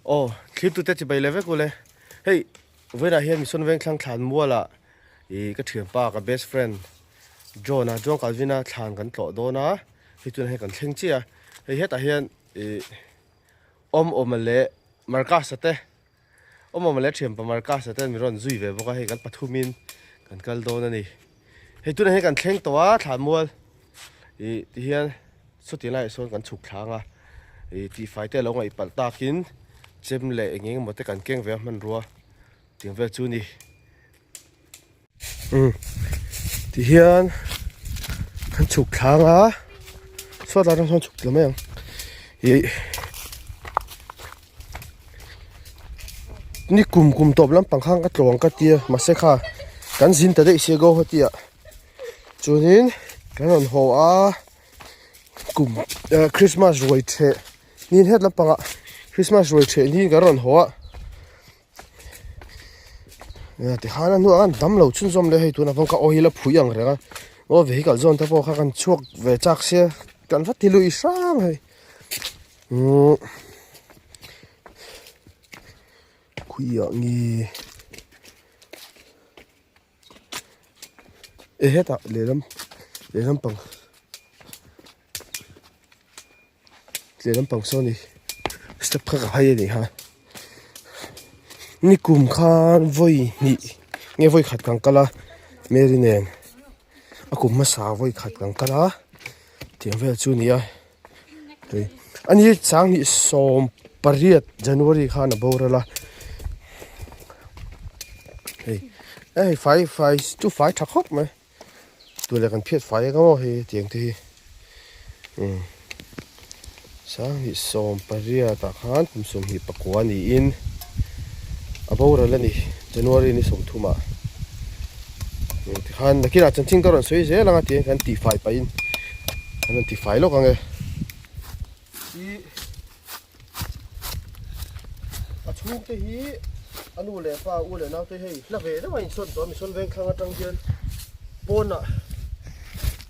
Oh, clip tu te chỉ bay level cô le. Hey, với đại hiện mình xuân ven khang thàn mua là, cái thuyền pa cái best friend, John à, John cái vina thàn cái tổ đó na, thì tụi này cái thinh chia, hey hết đại hiện, ôm lệ, Marcus te, ôm lệ thuyền pa Marcus te, mình run duy về, bữa cái cái Pathumin, cái đó này, hey tụi này cái thinh tổ thàn mua, thì hiện, số tiền lại số cái chục tháng à, thì phải te lâu ngày bắt ta kín. Chém lệ nghe một cái cảnh keng về mình rùa tiếng về chú đi thì hiện khăn chụp tháng á số là đang khăn chụp lắm em thì ni cùng top lắm bằng khang cái tròn cái tia mà sẽ khá cảnh xin tới đây sẽ go hết tia cho nên cái lần hồ á cùng Christmas rồi thế nhìn hết lắm bằng ạ Christmas rồi chuyện đi cái rộn hoa, thì hai anh nữa anh đâm lâu chung zoom đây hay tụi nó phong cách oi là phù yang rồi cái, về cái zone thabo khác anh chuộc về chắc xe, cần phát thì lùi sang hay, khuya nghe, hết à, lấy lắm bằng số này. Step khác hay đấy ha, ni cùng khan voi ni nghe voi khát căng cả la, meri nen, cùng mà sao voi khát căng cả la, tiếng về chú ni à, đấy, anh ấy sáng ni som pariat January khan ở bầu ra, hey phải chú phải thắc hốc mà, tôi lại cần biết phải cái mà hey tiếng thì, sáng hi som paria ta khan kum som hi pakwa ni in abora la ni January ni som thuma ti khan nakira chanching karon soi je langa ti kan ti fai pa in kan ti fai lo kange i a chung te hi anu le pa u le naw te hei la ve da mai son to mi son ven khang atang hian pon a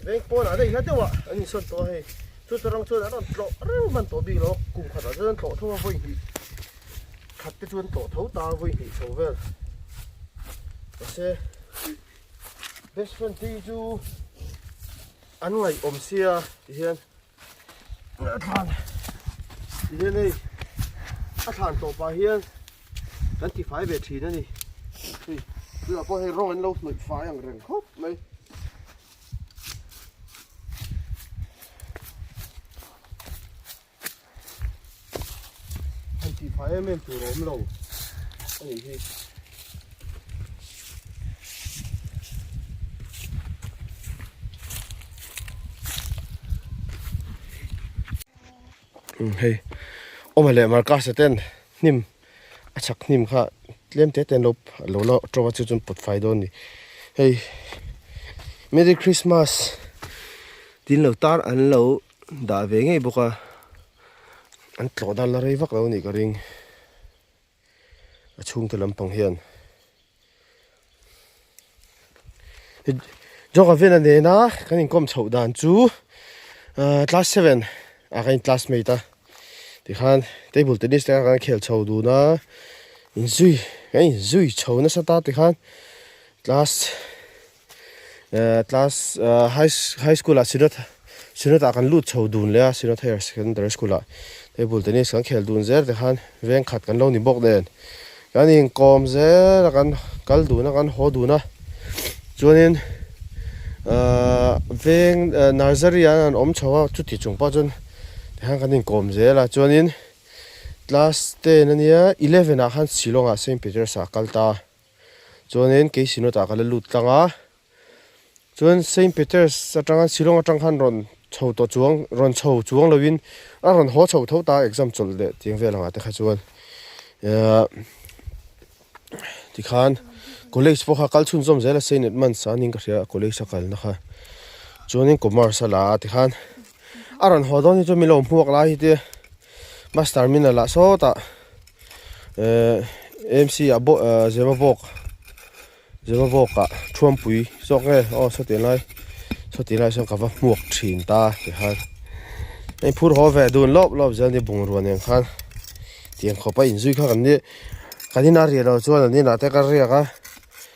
ven pon a dei la te wa ani son to hei chú rong chú đã đón lộ rất mình tổ bị nó cùng khát ở trên tổ thua vui thì khát cái chuyên tổ thấu ta vui thì số về xe best friend đi chú ăn ngày ôm xia thì hiện than thì hiện đây than tổ bà hiện cái thì phải về thì nữa đi thì bây giờ có hay rong anh lâu mới phải ăn rừng khóc mấy thì phải em chủ ốm lâu anh thì hey ôm lại mà cá sẽ tên nim chắc nim khá lem tết tên lốp lâu lâu cho vào chung bột phai đồn đi hey Merry Christmas tin lâu tar ăn lâu đã về ngay bốc à anh tlo đal la rei vak lo ni ka ring a chung te lampang hian jo ka ven ane na kanin kom chho dan chu class 7 a kain classmate ta ti khan table tennis ta kan khel chho du na in zui chho na sa ta ti khan class high school a sinot a kan lut chho dun le sinot higher secondary school a table tennis kan khel dun zer te khan veng khat kan lo ni bok den kan in kom zer kan kal du na kan ho du na chuanin veng nursery an om chawa chu ti chung pa chun te han kan in kom zer la chuanin class 10 ania 11 a khan Shillong a St Peter's a kalta chuanin ke sinot a kala lut tlanga chuan St Peter's atanga Shillong atang khan ron chho to chuang ron chho chuang lovin a ron ho chho tho ta exam chol de tiang ve langa te kha chuan ti khan college pho kha kal chun zom zela St Edmunds aning ka ria college sakal na kha chuanin commerce la ti khan a ron ho don ni chu milo hmuak lai hi te master min la so ta MC abo zema bok ka thuam pui sok nge o so ti lai so ka va muak thin ta ti khan ai phur ho ve dun lop zel ni bung ruan en khan tiếng khó bay duy khác cái này riêng đâu cho nên là cái riêng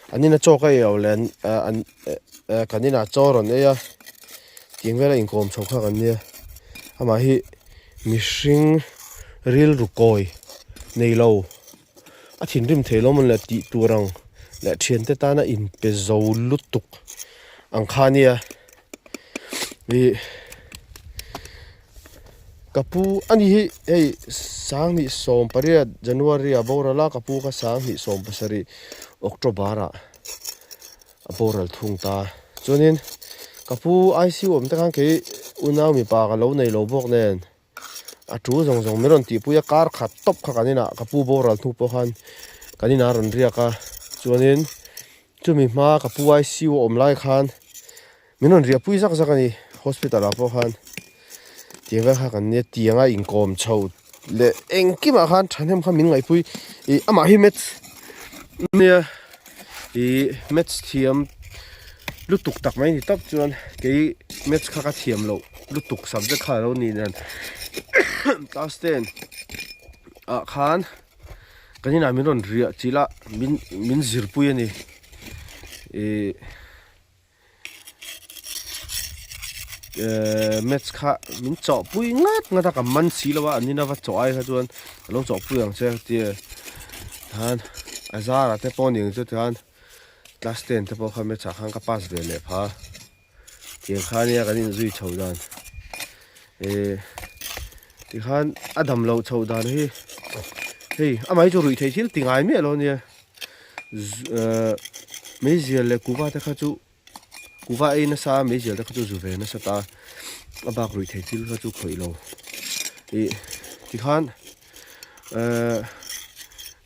anh ấy cho cái yếu lên cái này cho rồi này tiếng về là in com chọc khác anh mà hi missing real rukoi nei lo a thin rim thelo man la ti turang la thian te ta na in pe zo lutuk ang khania vi kapu ani hi ei sang ni som paria january abora la kapu ka sang ni som pasari october a aboral thung ta chonin kapu icu om ta kan ke unau mi pa ka lo nei lo bok nen a tu zong zong meron ti puya kar khat top kha kanina kapu boral thu po khan kanina ron ria ka chuanin chumi ma kapu icu om lai khan meron ria pui sak sak ani hospital a po khan tianga kha kan ne tianga income chho le engki ma khan thanem kha min ngai pui e ama hi met ne e met thiam lutuk tak mai ni top chuan ke met kha ka thiam lo lutuk subject kha lo ni nan class 10 a khan kanina min ron ria chila min zir pui ani match kha min chaw pui ngat ka man si lawa anina wa chaw ai kha chuan lo chaw pui ang che ti han azara te poning chu than class 10 te po kha me cha khang ka pass ve le pha ti khania kanin zui chho dan ti khan adam lo chho dan hi hei amai chu rui thei thil tingai me lo nia me zial le kuwa te kha chu kuwa ai na sa me zial te kha chu zu ve na sa ta abak rui thei thil kha chu khoi lo ti khan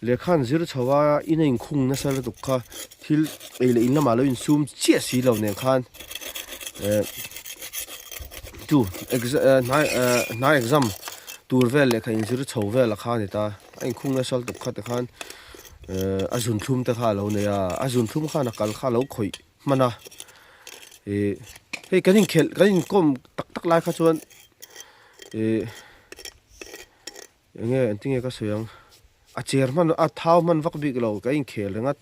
le khan zir chawa in in khung na sa la duk kha thil ei le in la ma lo in sum che si lo ne khan tu na exam tur vel le kha in zir chho vel la kha ni ta in khung na sal duk kha te khan azun thum te kha lo ne ya azun thum kha na kal kha lo khoi mana hei kanin khel kanin kom tak lai kha chuan nge antinge ka soyang a chairman a thau man vak bik lo kain khel renga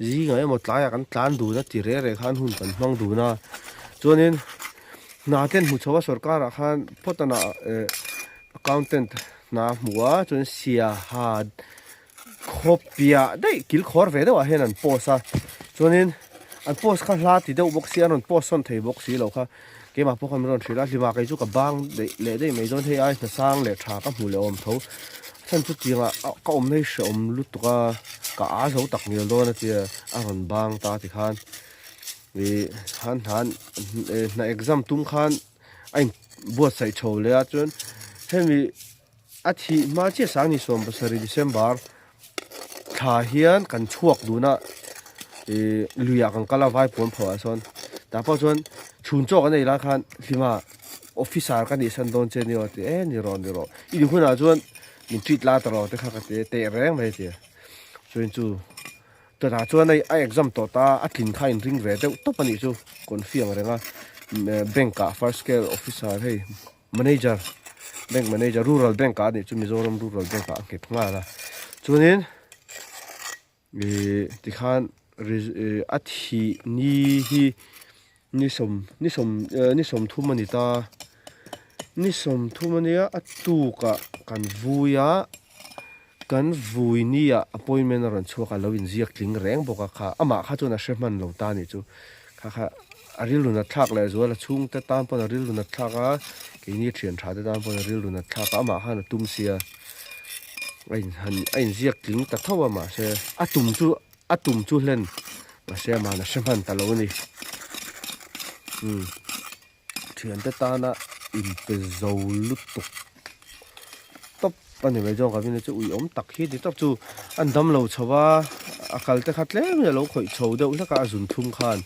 ji ngai mo tlaya kan tlan du na ti re khan hun kan mang du na chuanin na ten mu chawa sarkar a khan photana accountant na muwa chun sia had khopia dei kil khor ve dewa henan posa chuanin an post kha hla ti deuh box sian on post son thei box si lo kha ke ma po kham ron thila liwa kai chu ka bang le dei mai don thei ai na sang le tha ka mu le om tho chan chu tinga ka om nei she om lut ka ka a zo tak ni lo na ti a ron bang ta ti khan han na exam tum khan ai bo sai tho le a chun hemi a thi ma che sang ni som basari december tha hian kan chuak du na luya kan kala vai pon pho ason ta po chon chun chok anei la khan lima officer kan ni san don che ni ot ni ro i du khuna chon min treat la tro te kha ka te reng mai ti chuin chu ta ra chuan ai exam to ta a thin khain ring ve te to pani chu kon fiang renga bank ka first scale officer hey manager bank manager rural bank ka ni chu Mizoram rural bank ka ke thunga la chunin ti khan athi ni hi ni som thumani ta ni som thumania atu ka kan vui nia appointment ron chuka lo in ziak tling reng boka kha ama kha chuna shman lo ta ni chu kha aril luna thak le zo la chung te tam pon aril luna thaka ke ni thian tha te tam pon aril luna thaka ama kha na tum sia ai ziak tling ta thawa ma se atum chu len ma se ma na shman ta lo ni thian te ta na in pe zo lutuk top pani me jong ka bin chu ui om tak hi di top chu an dam lo chawa akal te khat le me lo khoi chho de ula ka azun thum khan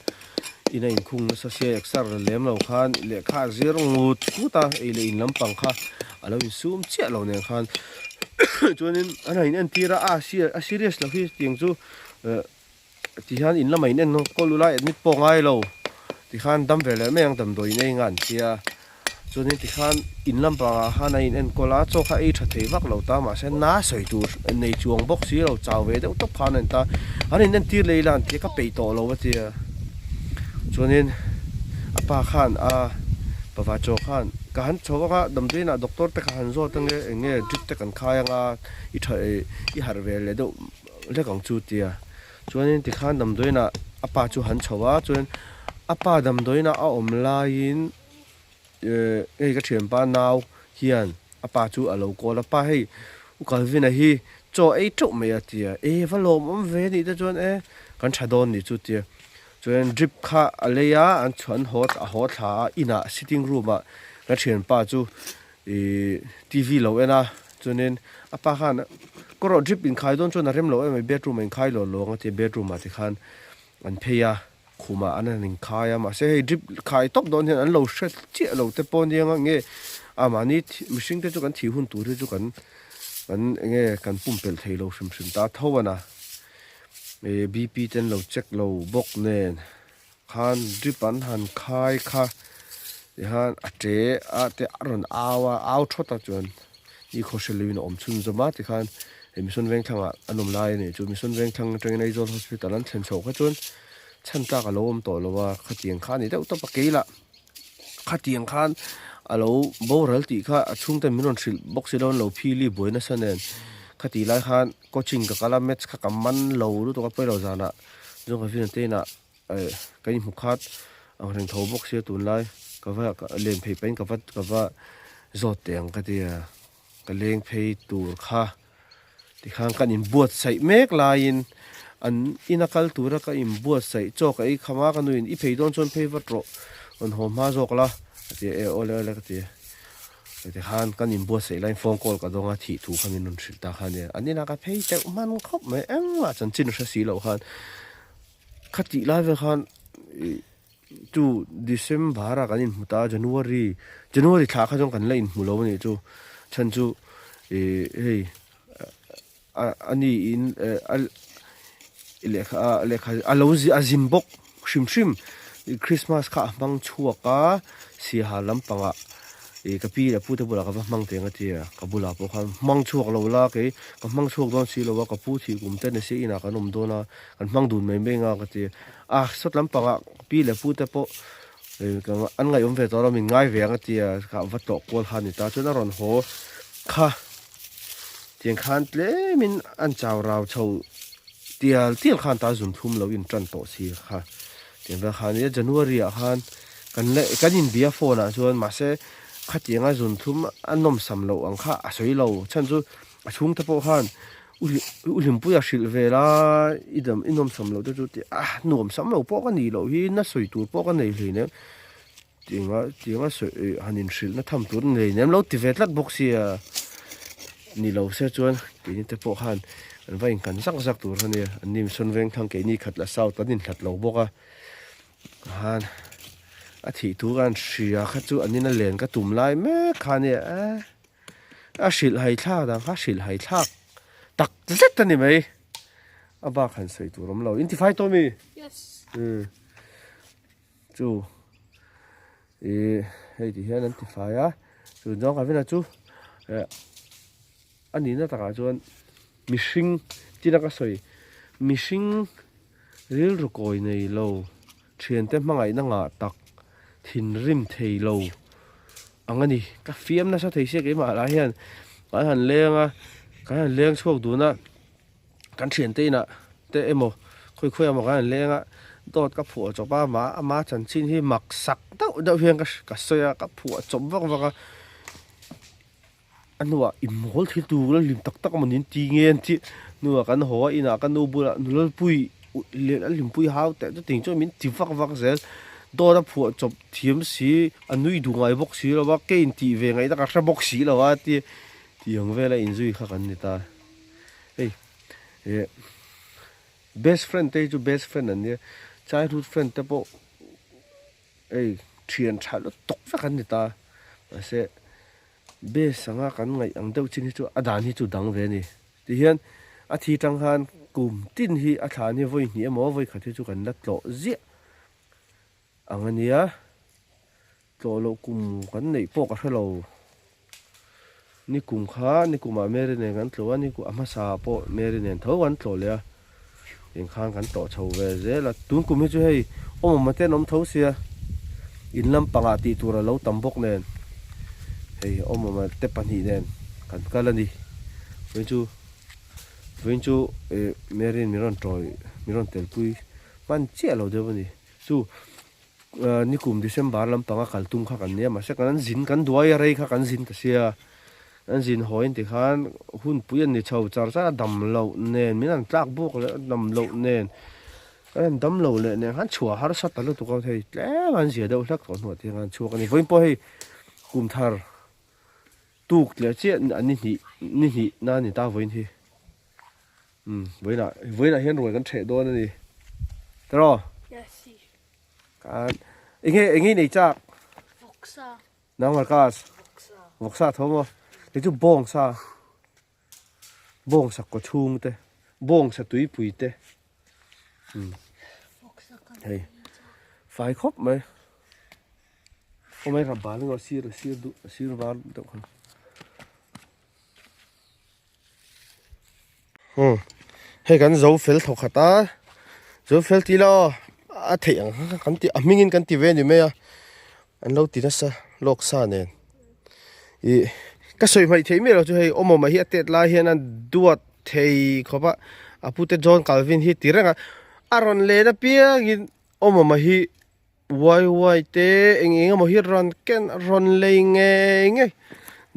ina in khung na sa se exar lem lo khan le kha zero ngut ta ile in lampang kha alo in sum che lo ne khan chuanin ana in an tira a serious lo hi tiang chu ti han in lamai nen ko lula admit po ngai lo ti khan dam vele me ang dam doi nei ngan tia cho nên thì khan in lâm bằng han này in cola cho khai thật thế vắc lâu ta mà sẽ ná sợi tu này chuồng bốc xí lâu chào về đâu tóc phan này ta hắn nên tiêu lấy lan thì các bể tổ lâu vậy cho nên apa khan bà vợ cho khan cả hắn cho các đầm tuy là doctor tất cả hắn rồi tăng nghe drip tất cả khai nga ít thời ít hạt về lấy đâu lấy càng chú tia cho nên thì khan đầm tuy là apa chú hắn cho cho nên apa đầm tuy là ôm lain cái chuyện ba nào hiền apa chú ở lâu qua là pa hay cái việc này hi cho ấy chỗ mấy tia vẫn lồm về đi đó cho nên cái chả đòn đi chú tia cho nên drip kha aleya an chuan hot tha ina sitting room a cái chuyện pa chú TV lo ena cho nên apa khan có rồi drip in khai don cho na rem lo em bedroom in khai lo lo cái bedroom mà thì khan an pheya khuma an ning khai mà sẽ drip khai top don hian an lo shet chi lo te pon yang nge mà ni machine te chu kan thi hun tu te chu kan nge kan pumpel thei lo sim ta thowana BP ten lo check lo bok nen khan drip an han khai kha han ate aron aw thota chuan ni khoselin om chun zama ti khan mission veng thanga anom lai ni chu mission veng thang train ai zon hospital an chen chho kha chuan chan ta ka lom to lowa khatiang khan ni deuh to pakeila khatiang khan alo boral ti kha achung te minon thil boxilon lo phili boina sanen khati lai khan coaching ka kala match kha kaman lo ru to ka pelo jana jong ka fin te na kai mu khat ang reng tho box se tun lai ka va len phei pen ka va zot teng ka tia ka leng phei tur kha ti khang kan in buat sai mek lain an inakal tura ka in buat sai chok ai khama ka nuin I phei don chon phei va tro on hom ma jok la ti ole ka ti thì han kan in bua sei line phone call ka donga thi thu khamin nun thil ta khan ya anina ka phei te man khop me engwa chan chin sa si lo khan khati la ve khan tu December ra kan in muta January tha kha jong kan la in mulo ni chu chan chu hey ani in lekha alozi azimbok shim Christmas kha mang chuaka si halam panga kapi la puta bula ka mang te nga tia ka bula po khan mang chuak lo la ke ka mang chuak don si lo wa ka pu thi kum te ne se ina ka nom do na kan mang dun me me nga ka ti sot lam pa pi la puta po ka an ngai om ve to ro min ngai ve nga tia ka va to kol han ni ta chu na ron ho kha tiang khan tle min an chaw raw chho tial khan ta zum thum lo in tran to si kha tiang va khan ya January a khan kan in bia phone a chuan ma se khatianga zun thum anom sam lo ang kha asoi lo chan chu achung ta po han ulim puya shil vela idam inom sam lo chu ti nom sam lo po ka ni lo hi na soi tur po ka nei hle ne tinga soi hanin shil na tham tur nei nem lo ti vetlat boxia ni lo se chuan ti ni te po han an vai kan sak tur hania an nim son veng thang ke ni khat la sau ta din khat lo boka han thì thu gan xia khát chú anh nên liền cái tụm lai mẹ khăn nè xịt hay tha đang khá xịt hay tha tắc rất là mấy ba khăn sấy tụi lắm lâu phải tôi mi chú hay thì hiện phải chú nó cái là chú anh nó tất cả chú missing chỉ là cái sấy missing real rồi coi này lâu chuyện tem mang ngày nó ngã tắc thin rim thei lo angani ka fiam na sa thei se ke ma la hian ka han leng chok du na kan thian te na te emo khoi ama kan lenga dot ka phu cho ba ma chan chin hi mak sak da hian ka soya ka phu chom wak anwa imol thil tu la lim tak manin ti ngen ti nuwa kan ho ina kan nu bula nul pui le lim pui hau te to ting cho min ti wak zel do da phu chop thiam si anui du ngai bok si lo wa kein ti ve ngai da ka bok si lo wa ti ang vela injui kha kan ni ta best friend te chu best friend an ni childhood friend te po thian tha lo tok fa kan ni ta se be sanga kan ngai ang deuh chin hi chu adan hi chu dang ve ni ti hian a thi tang han kum tin hi a tha ni voi ni mo voi kha thi chu kan la tlo zia angania tlo lo kum kan nei po ka helo ni kum kha ni kuma meri ne kan tlo ni ku ama sa po meri ne tho kan tlo le in khan kan to chho ve je la tun kum hi chu hei om ma te nom tho sia in lam panga ti tura lo tambok nen hei om ma te pan hi nen kan kalani wen chu meri miron troi miron tel pui pan che lo de bani chu ni kum December lam panga kaltung kha kan ne ma se kan zin kan duai rei kha kan zin ta sia an zin hoin ti khan hun puyan ni chau char cha dam lo nen min an tlak buk le dam lo nen an dam lo le ne han chua har sa ta lo tu ka thei tle an zia do hlak ton ho ti han chu kan ni voin po hei kum thar tuk le che an ni hi na ni ta voin hi voina hian roi kan the do na ni tro Yes, kan inge nei cha Voksa. nang markas voksa thomo le chu bong sa ko chung te bong sa tui pui te Voksa kan. hei fai khop mai o mai rabal ngo sir bar do khan hei kan zo fel tho khata zo fel ti lo a theiang kan ti amingin kan ti ve ni me a an lo ti na sa lok sa nen i ka soi mai thei me lo chu hei omo ma hi atet la hian an duat thei khoba apute John Calvin hi tiranga aron le na pia gin omo ma hi wai te eng mo hi ron le nge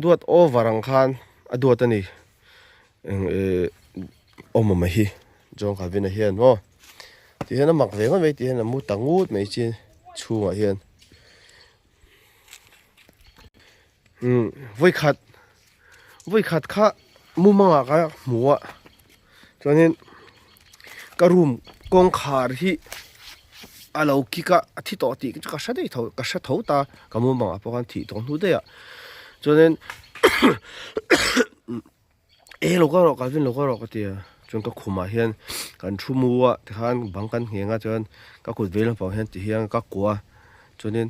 duat overang khan a duat ani eng omo ma hi John Calvin a hian ho ti hian a mak ve ngai ti hian a mu tangut mai chi chunga hian voi khat kha mu manga ka muwa chuanin ka room kong khar hi alo ki ka thi to ti ka sha dei tho ka sha tho ta ka mu manga po kan thi tong hu de ya chuanin lo ka vin lo ka ti chun ka khuma hian kan thu muwa than bang kan henga chuan ka kut vel pa hian ti hian ka kwa chuanin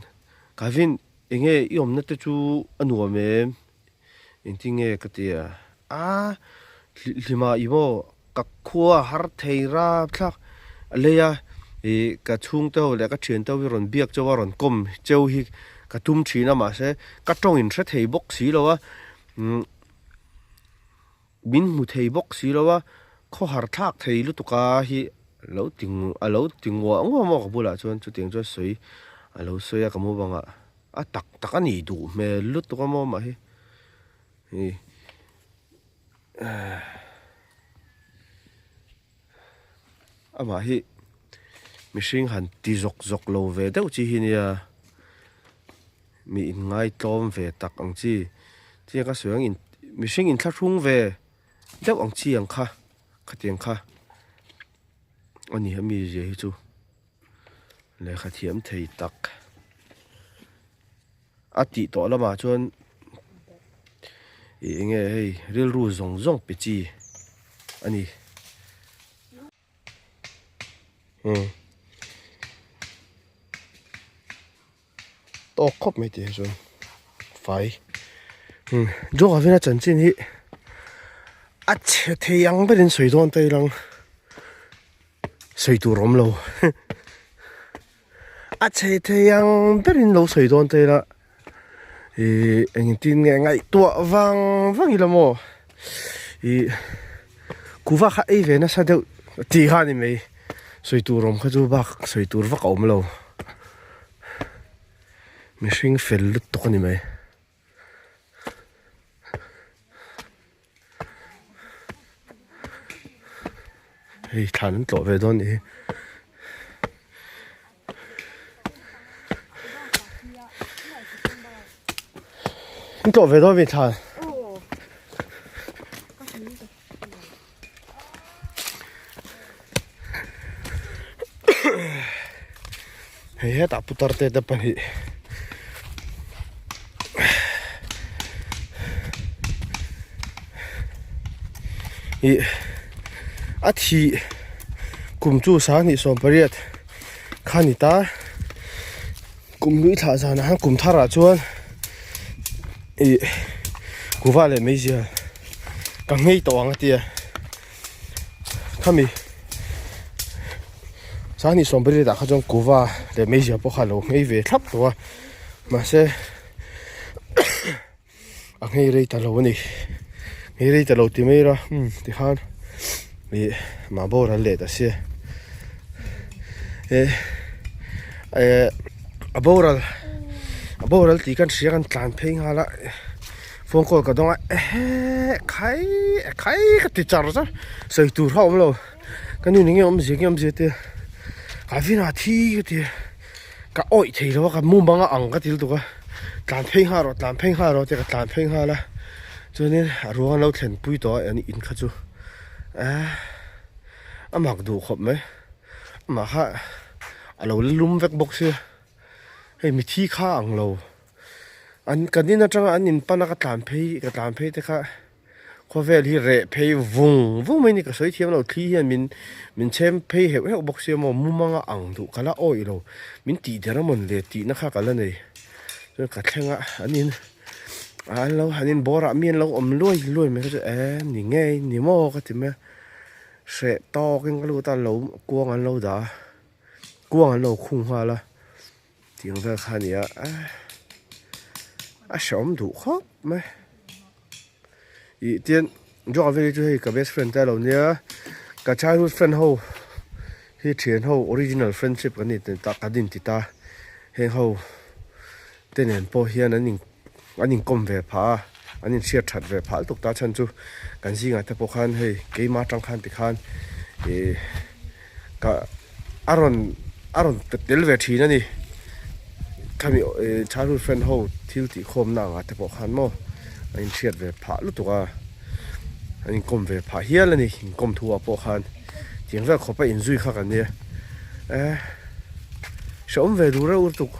ka vin enge iom na te chu anuam em intinge ka ti lima imo ka khua har theira thlak aleya ka chung te le ka thien te ron biak chawaron kom cheu hi ka tum thina ma se ka tong in thre thei bok si lowa bin mu thei bok si lowa kho har thak thei lu tuka hi lo ting wa ngo ka bula chuan chu ting chu soi alo soya ka mu banga a tak ani du me lu tuka mo ma hi ama hi mishing han ti zok lo ve deuh chi hi nia mi in ngai tlom ve tak ang chi ti ka suang in mishing in thlung ve deuh ang chi ang kha khatiang kha ani hami je hi chu le khathiam thei tak ati to lama chuan nge hei ril ru zong pe chi ani to khop mai ti chuan fai jo ga vena chan chin hi a che theyang berin soi don tai lang soi tu rom lo a che theyang berin lo soi don tai la anh tin nghe ngay tua vang gì là mò cú vác ấy về nó sao đâu tì ha thì mày soi tu rom khaju bak soi tu vác ôm lâu mày sinh phèn lứt to ni mày hey thằng nó về đó nè nó về đó về thằng hey tak putar te depan hi athi kum chu sa ni som pariat khani ta cùng lũy thả ra nó cùng thả ra chuan ý cú va lại mấy giờ càng ngay to ngang tia tham mi sáng nay xong bây giờ đã trong cú va để mấy giờ bốc halo ngay về thấp rồi mà sẽ ngay đây ta lâu này ngay đây ta lâu thì mấy ra thì han vì mà bố ra lệ ta sẽ bố ra thì kan sẽ kan tàn phèn hà la phong call cái đó khai cái chả ra sai tu hao lâu cái này nghe ông gì thế cái viên à thi cái thì cái oi thì đó cái mồm bằng ang cái thì đó tàn phèn hà rồi thì cái tàn phèn hà la cho nên ruộng lâu thèn bụi đó anh in khát chú mặc đủ khop mấy mà ha lâu lùm vẹt bốc xưa hay mi thi khá ang lâu anh cái này nó chẳng anh nhìn pan cái tàn phê thế cả có vẻ thì rẻ phê vùng mấy cái sợi thiêm lâu thi hiện mình xem phê hệ bốc xưa mà mua mang ang đủ cả là oi lâu mình tỉ thế nó mình để tỉ nó khác cái này rồi cả thằng anh nhìn lâu anh nhìn bò ra miên lâu lôi mấy cái em nhìn nghe nhìn mò cái gì mà sẽ to cái lâu ta lâu cuồng anh lâu đã cuồng anh lâu khung hoa là tiếng về khai nhỉ sống đủ khó mấy ý tiên cho về cho cái best friend ta lâu nhá cái childhood friend hậu hi thiền hậu original friendship cái này ta cái đình thì ta hẹn hậu tên này po hiền anh nhìn công về phá anh nhìn siết chặt về phá tục ta chân chú cái gì ngài ta po khan hay cái má trăng khan thì khan cái Aaron tel về thì này kami childhood friend ho thiếu thì khom na ngài ta po khan mo anh siết về phá lúc tục anh công về phá hiền là này công thua po khan tiếng ra khó phải enjoy khác cái này sống về đủ rồi tục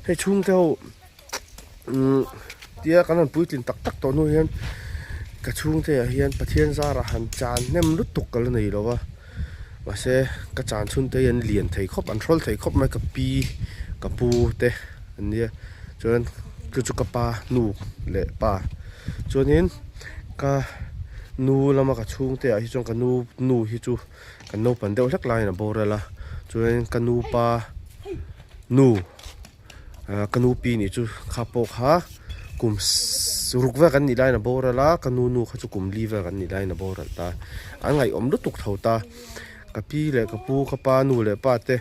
hay chung theo tia cái này bụi tin tắc to nuôi hiền cái chung thế hiền bắt hiền ra là hành tràn nem lút tục cái này đó và sẽ cái tràn chung thế hiền liền thấy khóc ăn trôi thấy khóc mấy cái pi cái pu thế anh đi cho nên cứ chụp cái pa nu lệ pa cho nên cái nu là mà cái chung thế hi trong cái nu hi chu cái nu phần đầu chắc lại là bồ là cho nên cái nu pa nu kanu pi ni chu khapok ha kum rukwa kan ni lai na bora la kanu nu kha chu kum liver kan ni lai na bora ta angai om lutuk thau ta ka pi le ka pu ka pa nu le pa te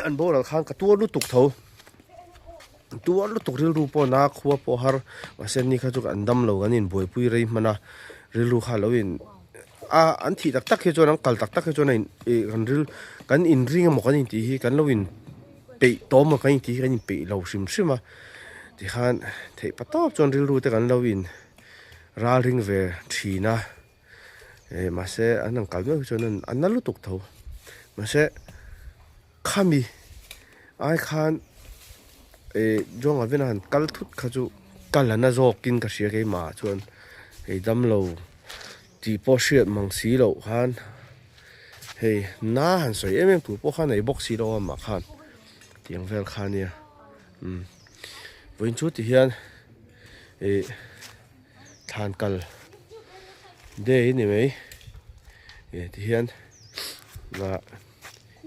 an bora khan ka tu lutuk thau tu lutuk ril ru po na khuwa po har wa sen ni kha chu an dam lo ganin boi pui rei mana ril ru kha loin an thi tak tak he chu nang kal tak tak he chu nei kan ril kan in ring mo kan ti hi kan loin bị tóm mà cái tí cái nhìn bị lâu xìm mà thì han thấy bắt top cho riêng luôn tới gần lâu in ra riêng về thì na mà sẽ anh đang cảm cho nên anh nó lúc tục thầu mà sẽ khami ai khan do ở bên hàng cắt thút khá chú cắt là nó do kinh cái gì cái mà cho nên đâm lâu chỉ bỏ sợi mang xí lâu khan na hàng sợi em tụ bỏ khan này bóc xí đâu mà khan tiếng vel khan nha với chút thì hiện than cල් đây này mấy thì hiện và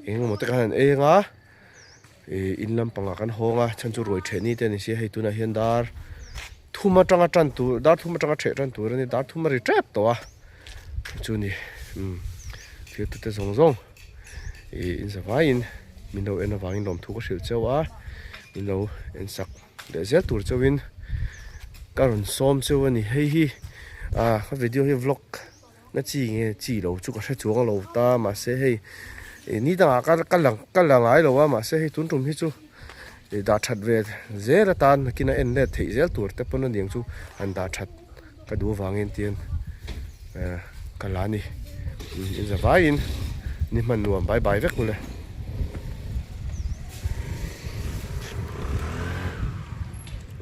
em một cái này ngã in lâm bằng cái hồ ngã chân chú rồi chạy đi tên này hay tu na hiện dar thu mà trăng trăn tu dar thu mà trăng chạy trăn tu rồi dar thu mà trap to chú này phía tụi ta rong rong in sa vain mình đâu em vàng lom thu có sự châu mình đâu em sắc để rất tour châu in các xóm châu này hay các video hay vlog nó chỉ nghe chỉ đâu chú có sẽ chuông lâu ta mà sẽ hay ní ta các làng ấy lâu mà sẽ hay tuấn trùng hết chú để đã chặt về dễ là tan khi nào em để thấy dễ tour tập nó điên chú anh đã chặt cái đũa vàng em tiền cái lá này em sẽ vay in nhưng mà nuông bye bye vết luôn này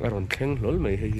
Aaron khen lol mai hay